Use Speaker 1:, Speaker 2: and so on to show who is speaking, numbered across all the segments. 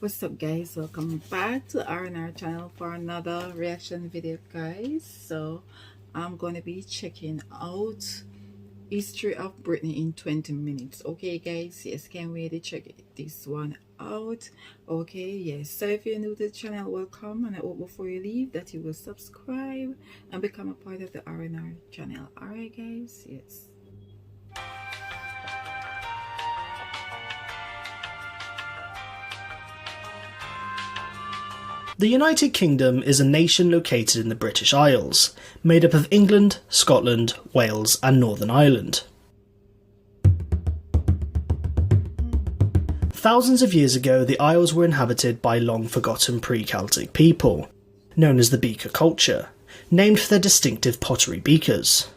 Speaker 1: What's up guys, welcome back to our channel for another reaction video guys. So I'm going to be checking out history of Britain in 20 minutes. Okay guys, yes, can't wait to check this one out. Okay, yes, so if you're new to the channel, welcome, and I hope before you leave that you will subscribe and become a part of the R&R channel. Alright guys, yes.
Speaker 2: The United Kingdom is a nation located in the British Isles, made up of England, Scotland, Wales and Northern Ireland. Thousands of years ago, the Isles were inhabited by long-forgotten pre-Celtic people, known as the Beaker culture, named for their distinctive pottery beakers.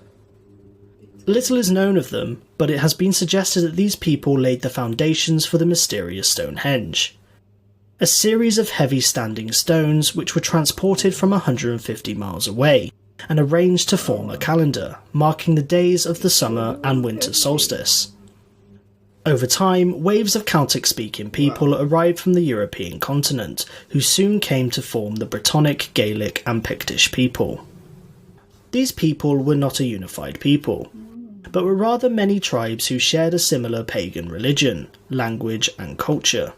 Speaker 2: Little is known of them, but it has been suggested that these people laid the foundations for the mysterious Stonehenge, a series of heavy standing stones which were transported from 150 miles away and arranged to form a calendar, marking the days of the summer and winter solstice. Over time, waves of Celtic-speaking people arrived from the European continent, who soon came to form the Brittonic, Gaelic and Pictish people. These people were not a unified people, but were rather many tribes who shared a similar pagan religion, language and culture.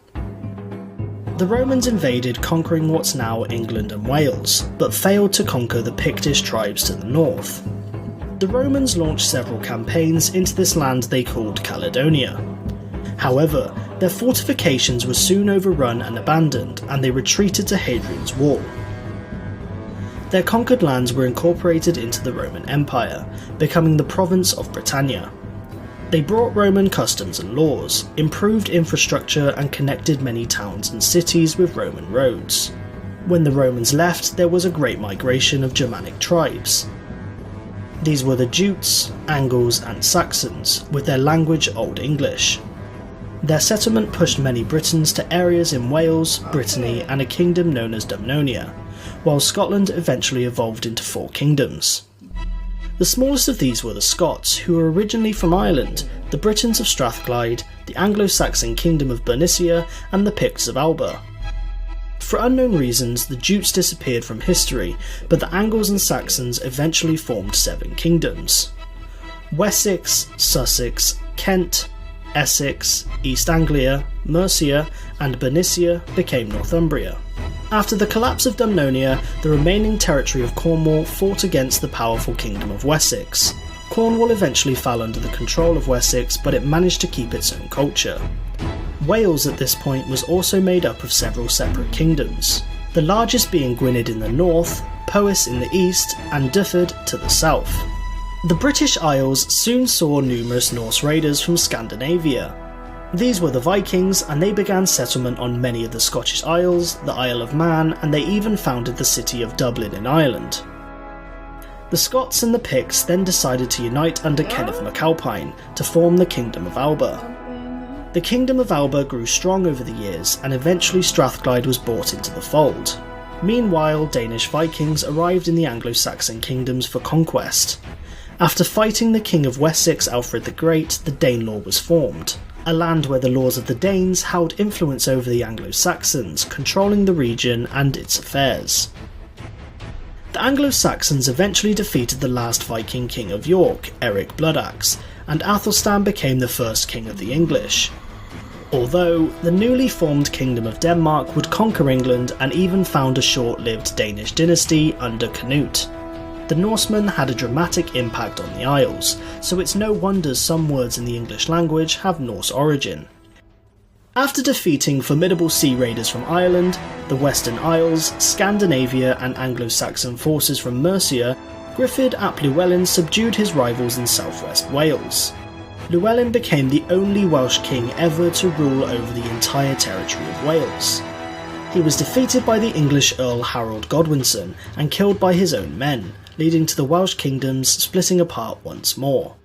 Speaker 2: The Romans invaded, conquering what's now England and Wales, but failed to conquer the Pictish tribes to the north. The Romans launched several campaigns into this land they called Caledonia. However, their fortifications were soon overrun and abandoned, and they retreated to Hadrian's Wall. Their conquered lands were incorporated into the Roman Empire, becoming the province of Britannia. They brought Roman customs and laws, improved infrastructure and connected many towns and cities with Roman roads. When the Romans left, there was a great migration of Germanic tribes. These were the Jutes, Angles and Saxons, with their language Old English. Their settlement pushed many Britons to areas in Wales, Brittany and a kingdom known as Dumnonia, while Scotland eventually evolved into 4 kingdoms. The smallest of these were the Scots, who were originally from Ireland, the Britons of Strathclyde, the Anglo-Saxon kingdom of Bernicia and the Picts of Alba. For unknown reasons, the Jutes disappeared from history, but the Angles and Saxons eventually formed 7 kingdoms. Wessex, Sussex, Kent, Essex, East Anglia, Mercia and Bernicia became Northumbria. After the collapse of Dumnonia, the remaining territory of Cornwall fought against the powerful kingdom of Wessex. Cornwall eventually fell under the control of Wessex, but it managed to keep its own culture. Wales at this point was also made up of several separate kingdoms, the largest being Gwynedd in the north, Powys in the east and Dyfed to the south. The British Isles soon saw numerous Norse raiders from Scandinavia. These were the Vikings, and they began settlement on many of the Scottish Isles, the Isle of Man, and they even founded the city of Dublin in Ireland. The Scots and the Picts then decided to unite under Kenneth MacAlpine to form the Kingdom of Alba. The Kingdom of Alba grew strong over the years, and eventually Strathclyde was brought into the fold. Meanwhile, Danish Vikings arrived in the Anglo-Saxon kingdoms for conquest. After fighting the King of Wessex, Alfred the Great, the Danelaw was formed, a land where the laws of the Danes held influence over the Anglo-Saxons, controlling the region and its affairs. The Anglo-Saxons eventually defeated the last Viking king of York, Eric Bloodaxe, and Athelstan became the first king of the English. Although, the newly formed Kingdom of Denmark would conquer England and even found a short-lived Danish dynasty under Canute. The Norsemen had a dramatic impact on the Isles, so it's no wonder some words in the English language have Norse origin. After defeating formidable sea raiders from Ireland, the Western Isles, Scandinavia and Anglo-Saxon forces from Mercia, Griffith ap Llewellyn subdued his rivals in southwest Wales. Llewellyn became the only Welsh king ever to rule over the entire territory of Wales. He was defeated by the English Earl Harold Godwinson and killed by his own men, leading to the Welsh kingdoms splitting apart once more.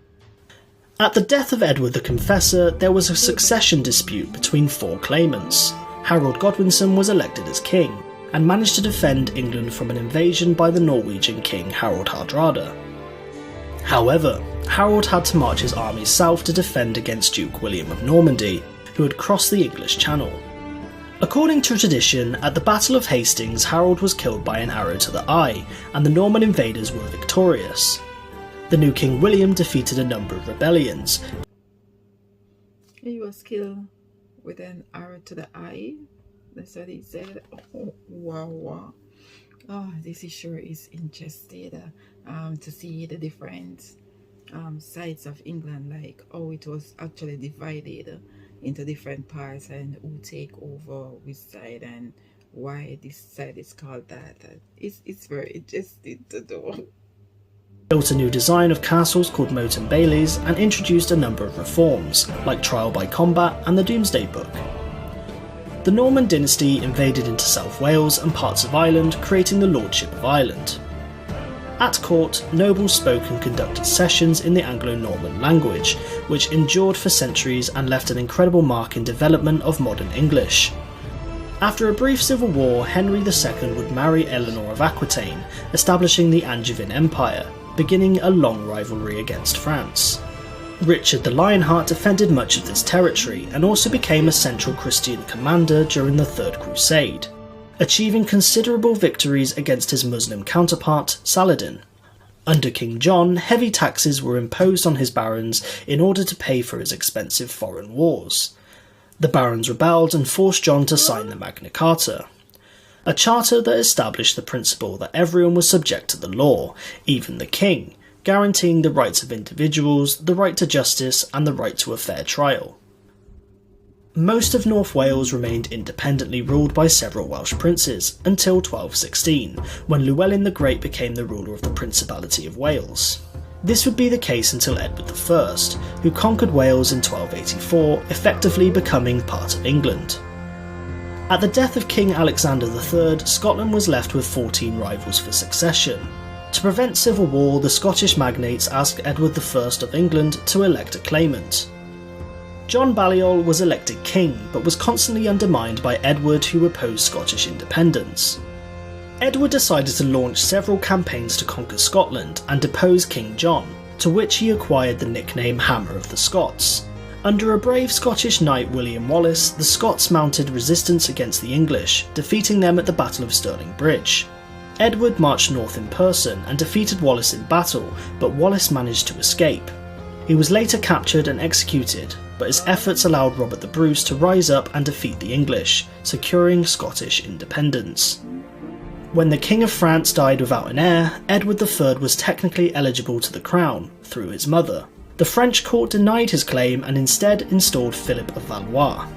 Speaker 2: At the death of Edward the Confessor, there was a succession dispute between 4 claimants. Harold Godwinson was elected as king, and managed to defend England from an invasion by the Norwegian king Harald Hardrada. However, Harold had to march his armies south to defend against Duke William of Normandy, who had crossed the English Channel. According to tradition, at the Battle of Hastings, Harold was killed by an arrow to the eye, and the Norman invaders were victorious. The new King William defeated a number of rebellions.
Speaker 1: He was killed with an arrow to the eye. That's what he said. Oh, wow. Oh, this is sure is interesting to see the different sides of England, like how it was actually divided into different parts and who take over which side and why this side is called that. It's very interesting to do.
Speaker 2: Built a new design of castles called moat and baileys and introduced a number of reforms, like trial by combat and the Domesday Book. The Norman dynasty invaded into South Wales and parts of Ireland, creating the Lordship of Ireland. At court, nobles spoke and conducted sessions in the Anglo-Norman language, which endured for centuries and left an incredible mark in development of modern English. After a brief civil war, Henry II would marry Eleanor of Aquitaine, establishing the Angevin Empire, beginning a long rivalry against France. Richard the Lionheart defended much of this territory and also became a central Christian commander during the Third Crusade, achieving considerable victories against his Muslim counterpart, Saladin. Under King John, heavy taxes were imposed on his barons in order to pay for his expensive foreign wars. The barons rebelled and forced John to sign the Magna Carta, a charter that established the principle that everyone was subject to the law, even the king, guaranteeing the rights of individuals, the right to justice, and the right to a fair trial. Most of North Wales remained independently ruled by several Welsh princes until 1216, when Llewellyn the Great became the ruler of the Principality of Wales. This would be the case until Edward I, who conquered Wales in 1284, effectively becoming part of England. At the death of King Alexander III, Scotland was left with 14 rivals for succession. To prevent civil war, the Scottish magnates asked Edward I of England to elect a claimant. John Balliol was elected king, but was constantly undermined by Edward, who opposed Scottish independence. Edward decided to launch several campaigns to conquer Scotland and depose King John, to which he acquired the nickname Hammer of the Scots. Under a brave Scottish knight William Wallace, the Scots mounted resistance against the English, defeating them at the Battle of Stirling Bridge. Edward marched north in person and defeated Wallace in battle, but Wallace managed to escape. He was later captured and executed, but his efforts allowed Robert the Bruce to rise up and defeat the English, securing Scottish independence. When the King of France died without an heir, Edward III was technically eligible to the crown, through his mother. The French court denied his claim and instead installed Philip of Valois.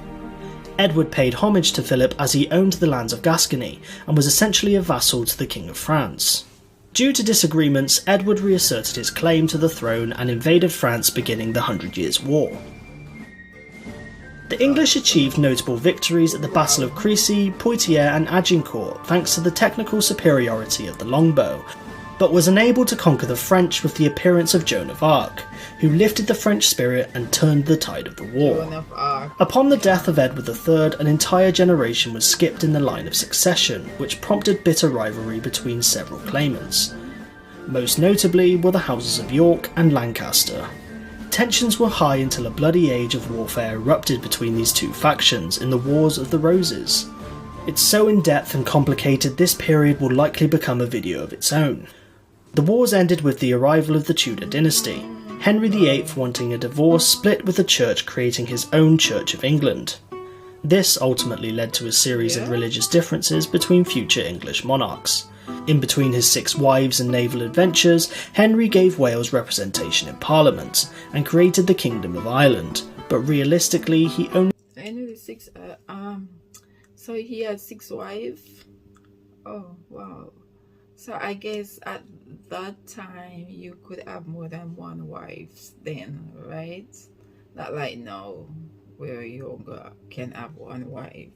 Speaker 2: Edward paid homage to Philip as he owned the lands of Gascony and was essentially a vassal to the King of France. Due to disagreements, Edward reasserted his claim to the throne and invaded France, beginning the 100 Years' War. The English achieved notable victories at the Battle of Crécy, Poitiers and Agincourt thanks to the technical superiority of the longbow, but was unable to conquer the French with the appearance of Joan of Arc, who lifted the French spirit and turned the tide of the war. Upon the death of Edward III, an entire generation was skipped in the line of succession, which prompted bitter rivalry between several claimants. Most notably were the houses of York and Lancaster. Tensions were high until a bloody age of warfare erupted between these two factions in the Wars of the Roses. It's so in-depth and complicated this period will likely become a video of its own. The wars ended with the arrival of the Tudor dynasty, Henry VIII wanting a divorce split with the church creating his own Church of England. This ultimately led to a series of religious differences between future English monarchs. In between his 6 wives and naval adventures, Henry gave Wales representation in Parliament and created the Kingdom of Ireland, but realistically he only...
Speaker 1: So he had 6 wives? Oh, wow. So I guess at that time you could have more than 1 wife then, right? Not like now, where you can have 1 wife.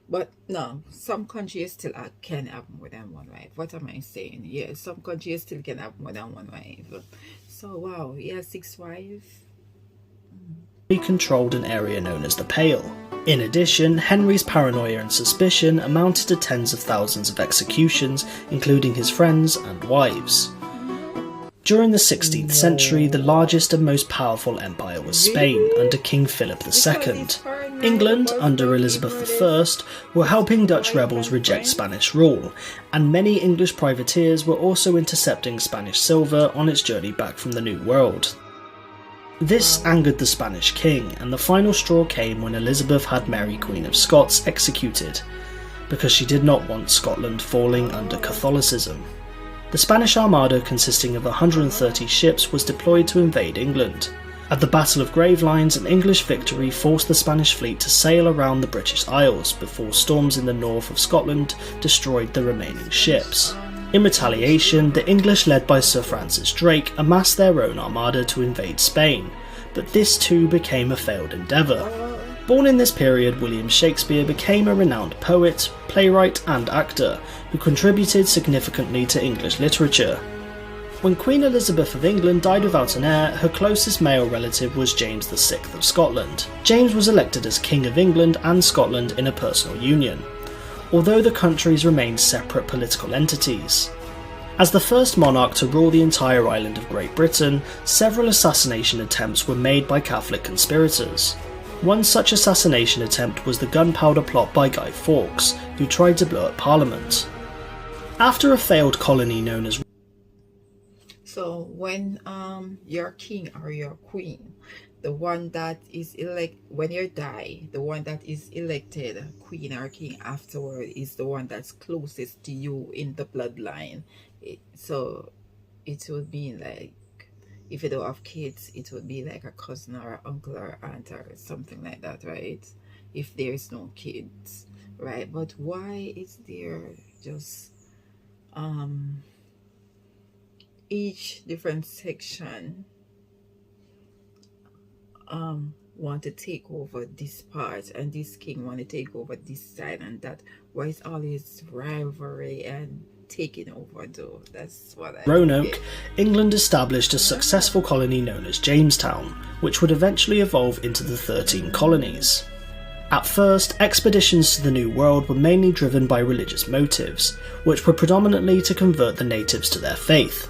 Speaker 1: But no, some countries still can have more than 1 wife. What am I saying? Yeah, some countries still can have more than 1 wife. So wow, he has 6 wives.
Speaker 2: He controlled an area known as the Pale. In addition, Henry's paranoia and suspicion amounted to tens of thousands of executions, including his friends and wives. During the 16th century, the largest and most powerful empire was Spain, under King Philip II. England, under Elizabeth I, were helping Dutch rebels reject Spanish rule, and many English privateers were also intercepting Spanish silver on its journey back from the New World. This angered the Spanish king, and the final straw came when Elizabeth had Mary, Queen of Scots, executed, because she did not want Scotland falling under Catholicism. The Spanish Armada, consisting of 130 ships, was deployed to invade England. At the Battle of Gravelines, an English victory forced the Spanish fleet to sail around the British Isles before storms in the north of Scotland destroyed the remaining ships. In retaliation, the English, led by Sir Francis Drake, amassed their own armada to invade Spain, but this too became a failed endeavour. Born in this period, William Shakespeare became a renowned poet, playwright and actor, who contributed significantly to English literature. When Queen Elizabeth of England died without an heir, her closest male relative was James VI of Scotland. James was elected as King of England and Scotland in a personal union, although the countries remained separate political entities. As the first monarch to rule the entire island of Great Britain, several assassination attempts were made by Catholic conspirators. One such assassination attempt was the gunpowder plot by Guy Fawkes, who tried to blow up Parliament. After a failed colony known as
Speaker 1: So when your king or your queen, the one that is when you die, the one that is elected queen or king afterward is the one that's closest to you in the bloodline. So it would be like, if you don't have kids, it would be like a cousin or an uncle or aunt or something like that, right? If there's no kids, right? But why is there just each different section want to take over this part, and this king want to take over this side and that? Why is all this rivalry and taking over though? That's what I
Speaker 2: Roanoke,
Speaker 1: get.
Speaker 2: England established a successful colony known as Jamestown, which would eventually evolve into the 13 colonies. At first, expeditions to the New World were mainly driven by religious motives, which were predominantly to convert the natives to their faith.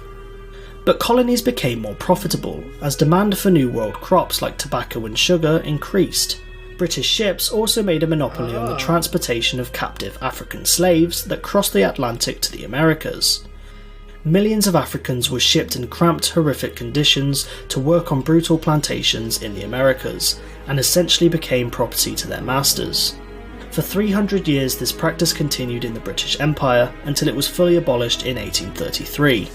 Speaker 2: But colonies became more profitable, as demand for New World crops like tobacco and sugar increased. British ships also made a monopoly on the transportation of captive African slaves that crossed the Atlantic to the Americas. Millions of Africans were shipped in cramped, horrific conditions to work on brutal plantations in the Americas, and essentially became property to their masters. For 300 years this practice continued in the British Empire until it was fully abolished in 1833.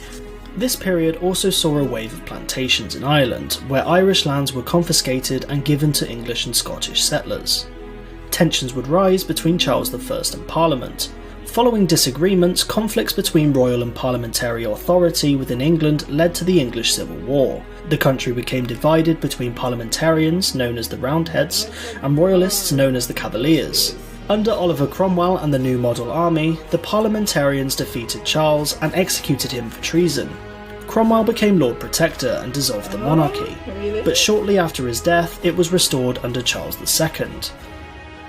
Speaker 2: This period also saw a wave of plantations in Ireland, where Irish lands were confiscated and given to English and Scottish settlers. Tensions would rise between Charles I and Parliament. Following disagreements, conflicts between royal and parliamentary authority within England led to the English Civil War. The country became divided between parliamentarians, known as the Roundheads, and royalists, known as the Cavaliers. Under Oliver Cromwell and the New Model Army, the parliamentarians defeated Charles and executed him for treason. Cromwell became Lord Protector and dissolved the monarchy, but shortly after his death it was restored under Charles II.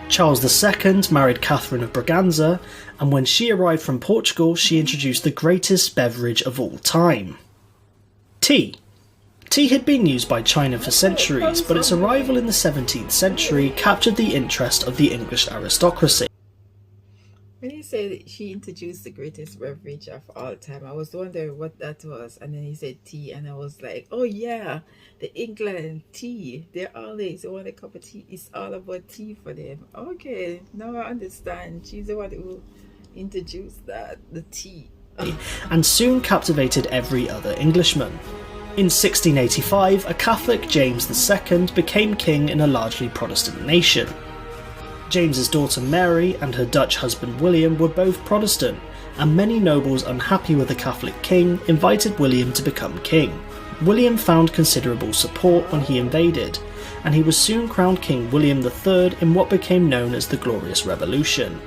Speaker 2: Charles II married Catherine of Braganza, and when she arrived from Portugal she introduced the greatest beverage of all time: tea. Tea had been used by China for centuries, but its arrival in the 17th century captured the interest of the English aristocracy.
Speaker 1: When he said she introduced the greatest beverage of all time, I was wondering what that was, and then he said tea, and I was like, oh yeah, the England tea, they're always want a cup of tea, it's all about tea for them. Okay, now I understand. She's the one who introduced that, the tea.
Speaker 2: And soon captivated every other Englishman. In 1685, a Catholic James II became king in a largely Protestant nation. James's daughter Mary and her Dutch husband William were both Protestant, and many nobles unhappy with the Catholic king invited William to become king. William found considerable support when he invaded, and he was soon crowned King William III in what became known as the Glorious Revolution.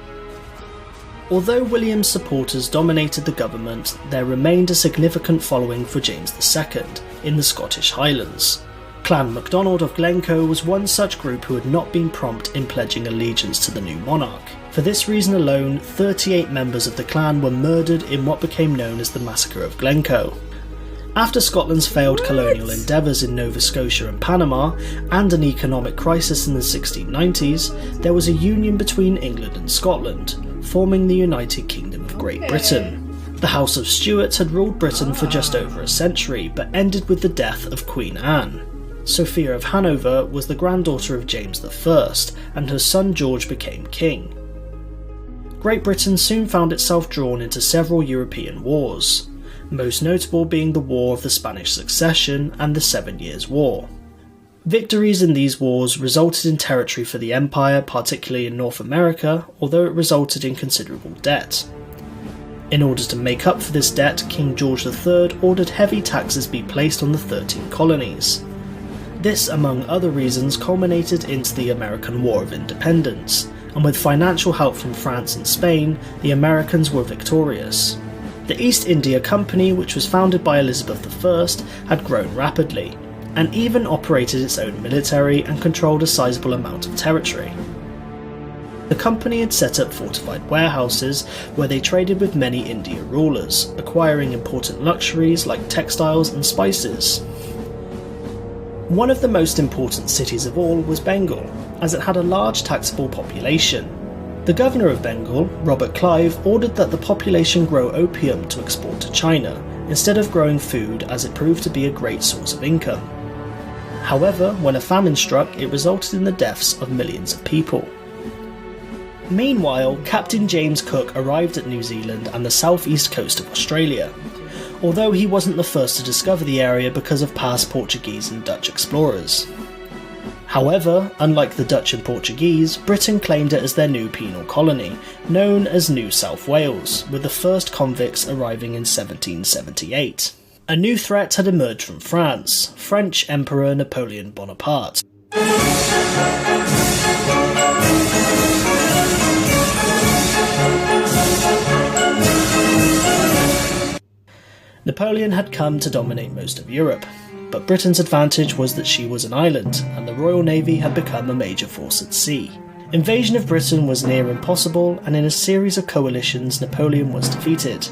Speaker 2: Although William's supporters dominated the government, there remained a significant following for James II in the Scottish Highlands. Clan MacDonald of Glencoe was one such group who had not been prompt in pledging allegiance to the new monarch. For this reason alone, 38 members of the clan were murdered in what became known as the Massacre of Glencoe. After Scotland's failed colonial endeavours in Nova Scotia and Panama, and an economic crisis in the 1690s, there was a union between England and Scotland, forming the United Kingdom of Great Britain. The House of Stuart had ruled Britain for just over a century, but ended with the death of Queen Anne. Sophia of Hanover was the granddaughter of James I, and her son George became king. Great Britain soon found itself drawn into several European wars, most notable being the War of the Spanish Succession and the 7 Years' War. Victories in these wars resulted in territory for the empire, particularly in North America, although it resulted in considerable debt. In order to make up for this debt, King George III ordered heavy taxes be placed on the 13 colonies. This, among other reasons, culminated into the American War of Independence, and with financial help from France and Spain, the Americans were victorious. The East India Company, which was founded by Elizabeth I, had grown rapidly, and even operated its own military and controlled a sizable amount of territory. The company had set up fortified warehouses where they traded with many India rulers, acquiring important luxuries like textiles and spices. One of the most important cities of all was Bengal, as it had a large taxable population. The governor of Bengal, Robert Clive, ordered that the population grow opium to export to China, instead of growing food, as it proved to be a great source of income. However, when a famine struck, it resulted in the deaths of millions of people. Meanwhile, Captain James Cook arrived at New Zealand and the southeast coast of Australia, although he wasn't the first to discover the area because of past Portuguese and Dutch explorers. However, unlike the Dutch and Portuguese, Britain claimed it as their new penal colony, known as New South Wales, with the first convicts arriving in 1778. A new threat had emerged from France, French Emperor Napoleon Bonaparte. Napoleon had come to dominate most of Europe, but Britain's advantage was that she was an island, and the Royal Navy had become a major force at sea. Invasion of Britain was near impossible, and in a series of coalitions Napoleon was defeated.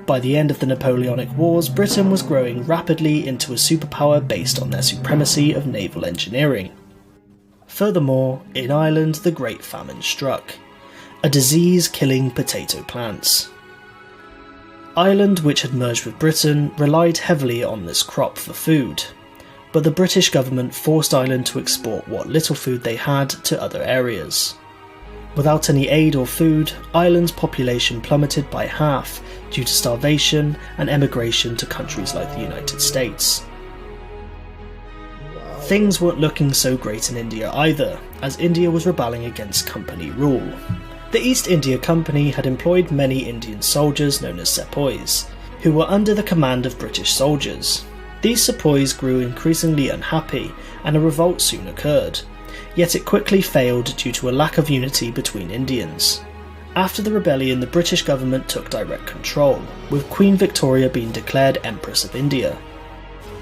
Speaker 2: By the end of the Napoleonic Wars, Britain was growing rapidly into a superpower based on their supremacy of naval engineering. Furthermore, in Ireland the Great Famine struck, a disease killing potato plants. Ireland, which had merged with Britain, relied heavily on this crop for food, but the British government forced Ireland to export what little food they had to other areas. Without any aid or food, Ireland's population plummeted by half due to starvation and emigration to countries like the United States. Things weren't looking so great in India either, as India was rebelling against company rule. The East India Company had employed many Indian soldiers known as sepoys, who were under the command of British soldiers. These sepoys grew increasingly unhappy, and a revolt soon occurred, yet it quickly failed due to a lack of unity between Indians. After the rebellion, the British government took direct control, with Queen Victoria being declared Empress of India.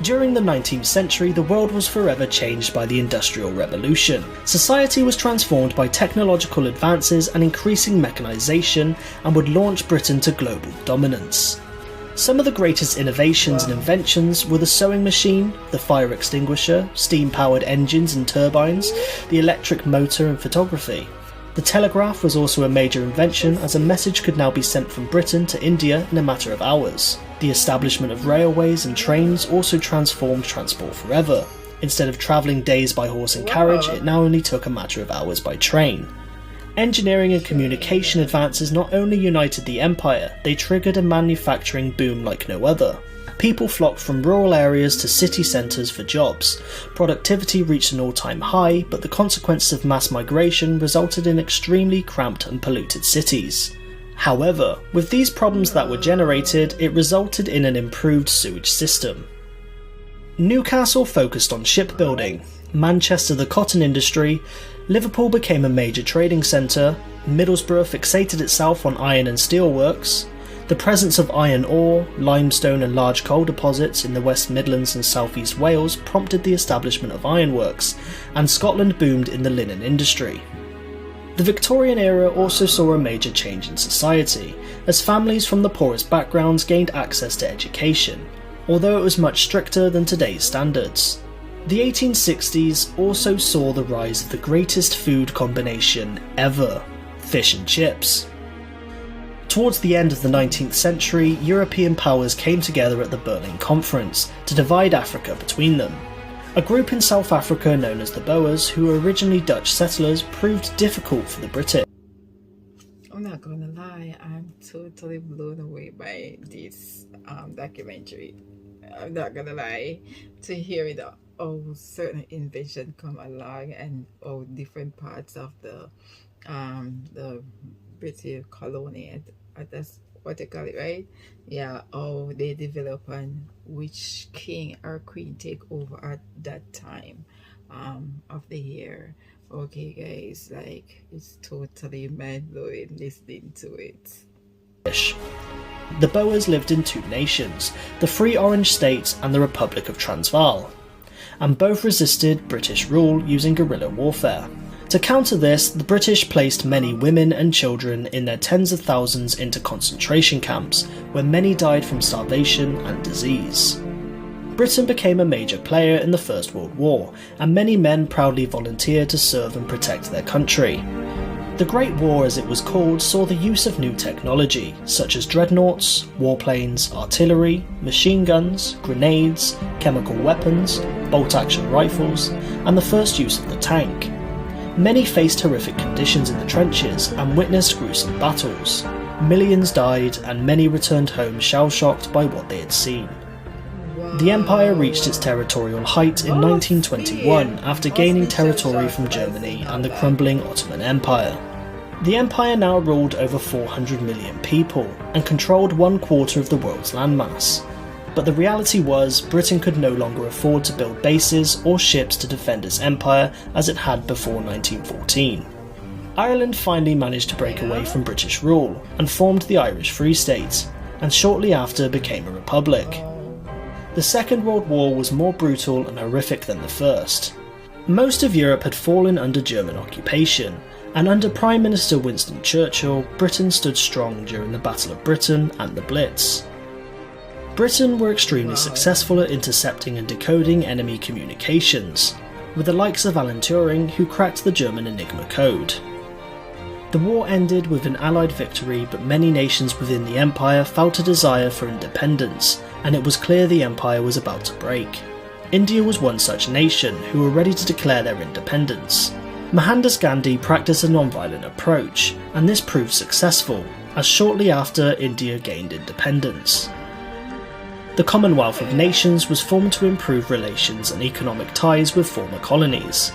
Speaker 2: During the 19th century, the world was forever changed by the Industrial Revolution. Society was transformed by technological advances and increasing mechanisation, and would launch Britain to global dominance. Some of the greatest innovations and inventions were the sewing machine, the fire extinguisher, steam-powered engines and turbines, the electric motor and photography. The telegraph was also a major invention, as a message could now be sent from Britain to India in a matter of hours. The establishment of railways and trains also transformed transport forever. Instead of travelling days by horse and carriage, it now only took a matter of hours by train. Engineering and communication advances not only united the empire, they triggered a manufacturing boom like no other. People flocked from rural areas to city centres for jobs. Productivity reached an all-time high, but the consequences of mass migration resulted in extremely cramped and polluted cities. However, with these problems that were generated, it resulted in an improved sewage system. Newcastle focused on shipbuilding, Manchester the cotton industry, Liverpool became a major trading centre, Middlesbrough fixated itself on iron and steel works. The presence of iron ore, limestone and large coal deposits in the West Midlands and South East Wales prompted the establishment of ironworks, and Scotland boomed in the linen industry. The Victorian era also saw a major change in society, as families from the poorest backgrounds gained access to education. although it was much stricter than today's standards. The 1860s also saw the rise of the greatest food combination ever: fish and chips. Towards the end of the 19th century, European powers came together at the Berlin Conference to divide Africa between them. A group in South Africa known as the Boers, who were originally Dutch settlers, proved difficult for the British.
Speaker 1: I'm not gonna lie, I'm totally blown away by this documentary. I'm not gonna lie, to hear it all certain invention come along and all different parts of the British colony, that's what they call it, right? Yeah, how they develop and which king or queen take over at that time of the year. Okay guys, like, it's totally mind-blowing listening to it.
Speaker 2: The Boers lived in two nations, the Free Orange State and the Republic of Transvaal, and both resisted British rule using guerrilla warfare. To counter this, the British placed many women and children in their tens of thousands into concentration camps, where many died from starvation and disease. Britain became a major player in the First World War, and many men proudly volunteered to serve and protect their country. The Great War, as it was called, saw the use of new technology, such as dreadnoughts, warplanes, artillery, machine guns, grenades, chemical weapons, bolt-action rifles, and the first use of the tank. Many faced horrific conditions in the trenches and witnessed gruesome battles. Millions died, and many returned home shell-shocked by what they had seen. The Empire reached its territorial height in 1921 after gaining territory from Germany and the crumbling Ottoman Empire. The Empire now ruled over 400 million people and controlled 1/4 of the world's landmass. But the reality was, Britain could no longer afford to build bases or ships to defend its empire as it had before 1914. Ireland finally managed to break away from British rule and formed the Irish Free State, and shortly after became a republic. The Second World War was more brutal and horrific than the First. Most of Europe had fallen under German occupation, and under Prime Minister Winston Churchill, Britain stood strong during the Battle of Britain and the Blitz. Britain were extremely successful at intercepting and decoding enemy communications, with the likes of Alan Turing, who cracked the German Enigma code. The war ended with an Allied victory, but many nations within the Empire felt a desire for independence, and it was clear the Empire was about to break. India was one such nation who were ready to declare their independence. Mohandas Gandhi practiced a non-violent approach, and this proved successful, as shortly after India gained independence. The Commonwealth of Nations was formed to improve relations and economic ties with former colonies.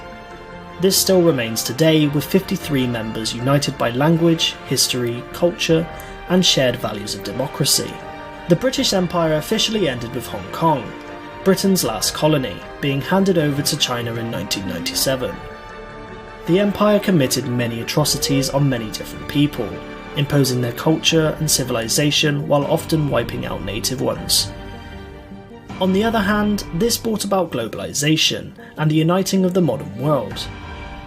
Speaker 2: This still remains today, with 53 members united by language, history, culture, and shared values of democracy. The British Empire officially ended with Hong Kong, Britain's last colony, being handed over to China in 1997. The Empire committed many atrocities on many different people, imposing their culture and civilization while often wiping out native ones. On the other hand, this brought about globalization and the uniting of the modern world.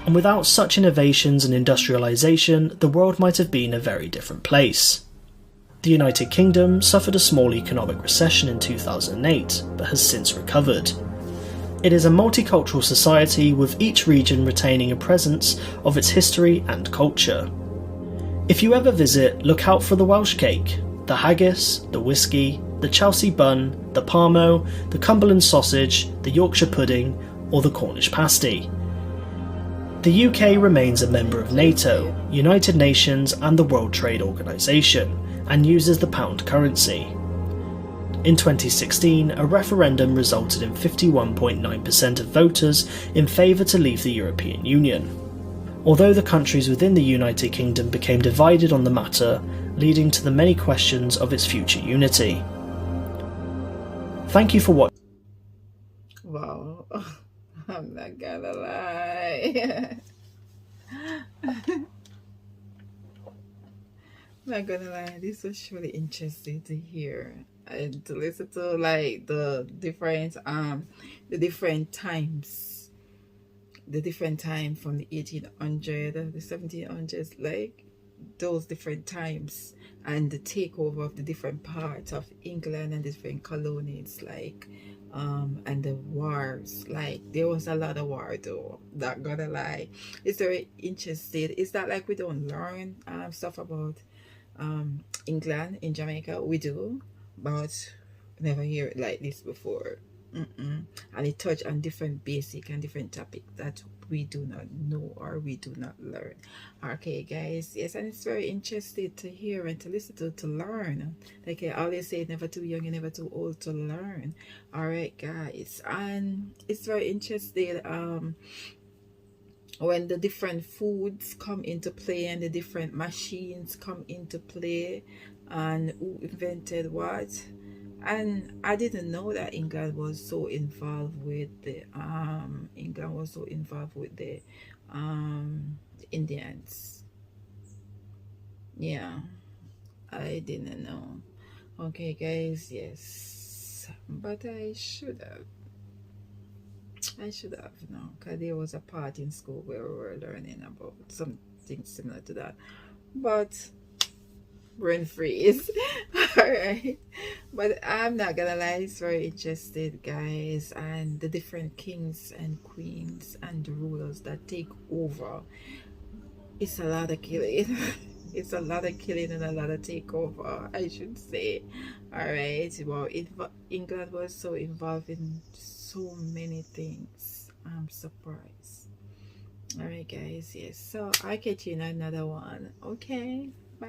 Speaker 2: And without such innovations and industrialization, the world might have been a very different place. The United Kingdom suffered a small economic recession in 2008, but has since recovered. It is a multicultural society, with each region retaining a presence of its history and culture. If you ever visit, look out for the Welsh cake, the haggis, the whiskey, the Chelsea bun, the parmo, the Cumberland sausage, the Yorkshire pudding, or the Cornish pasty. The UK remains a member of NATO, United Nations and the World Trade Organization, and uses the pound currency. In 2016, a referendum resulted in 51.9% of voters in favour to leave the European Union, although the countries within the United Kingdom became divided on the matter, leading to the many questions of its future unity. Thank you for watching.
Speaker 1: Wow, I'm not gonna lie. Not gonna lie, this was really interesting to hear and to listen to, like, the different time from the 1800, the 1700s, like those different times and the takeover of the different parts of England and different colonies, like and the wars. Like there was a lot of war though, not gonna lie. It's very interesting. It's not like we don't learn stuff about England in Jamaica. We do, but never hear it like this before. And it touched on different basic and different topic that we do not know or we do not learn. Okay, guys, yes, and it's very interesting to hear and to listen to learn. Like I always say, never too young and never too old to learn. All right, guys, and it's very interesting when the different foods come into play and the different machines come into play and who invented what. And I didn't know that England was so involved with the Indians. Yeah, I didn't know. Okay, guys, yes, but I should have, because there was a part in school where we were learning about something similar to that, but brain freeze. All right, but I'm not gonna lie, it's very interesting, guys, and the different kings and queens and the rulers that take over. It's a lot of killing. It's a lot of killing and a lot of takeover, I should say. All right, well, England was so involved in so many things. I'm surprised. All right, guys, yes, so I'll catch you in another one. Okay, bye.